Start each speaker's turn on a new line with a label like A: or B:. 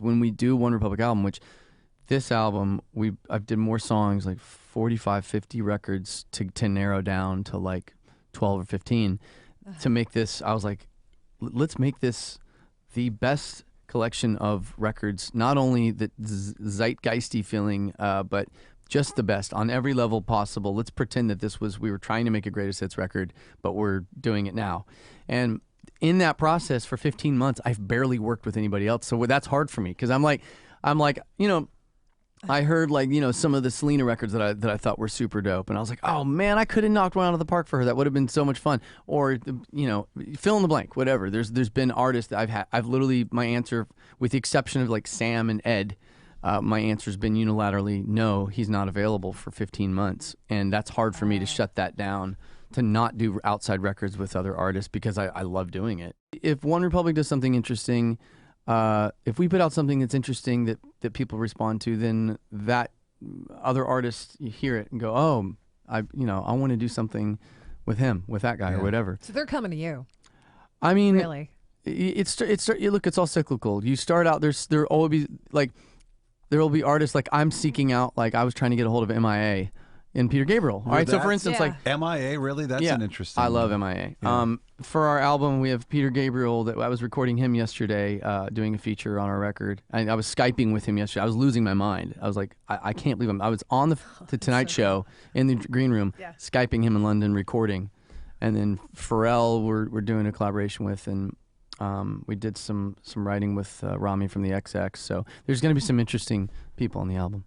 A: when we do OneRepublic album, which this album, I did more songs, like 45, 50 records to narrow down to like 12 or 15. To make this, I was like, let's make this the best collection of records, not only the zeitgeisty feeling, but just the best on every level possible. Let's pretend that we were trying to make a greatest hits record, but we're doing it now. And in that process for 15 months, I've barely worked with anybody else. So that's hard for me because I'm like, you know, I heard like, you know, some of the Selena records that I thought were super dope. And I was like, oh man, I could have knocked one out of the park for her. That would have been so much fun. Or, you know, fill in the blank, whatever. There's been artists that I've literally, my answer, with the exception of like Sam and Ed, my answer's been unilaterally, no, he's not available for 15 months. And that's hard for me to shut that down, to not do outside records with other artists because I love doing it. If OneRepublic does something interesting, if we put out something that's interesting that people respond to, then that other artists hear it and go, oh, I want to do something with him, with that guy or whatever.
B: So they're coming to you.
A: I mean,
B: really,
A: look, it's all cyclical. You start out, there will be artists like I'm seeking out, like I was trying to get a hold of MIA and Peter Gabriel. All right, so for instance, like
C: MIA, really? That's an interesting
A: I love
C: one.
A: MIA.
C: Yeah.
A: For our album, we have Peter Gabriel. That I was recording him yesterday, doing a feature on our record. I was Skyping with him yesterday. I was losing my mind. I was like, I can't believe him. I was on the Tonight Show in the green room, Skyping him in London, recording. And then Pharrell, we're doing a collaboration with, and we did some writing with Rami from the XX. So there's going to be some interesting people on the album.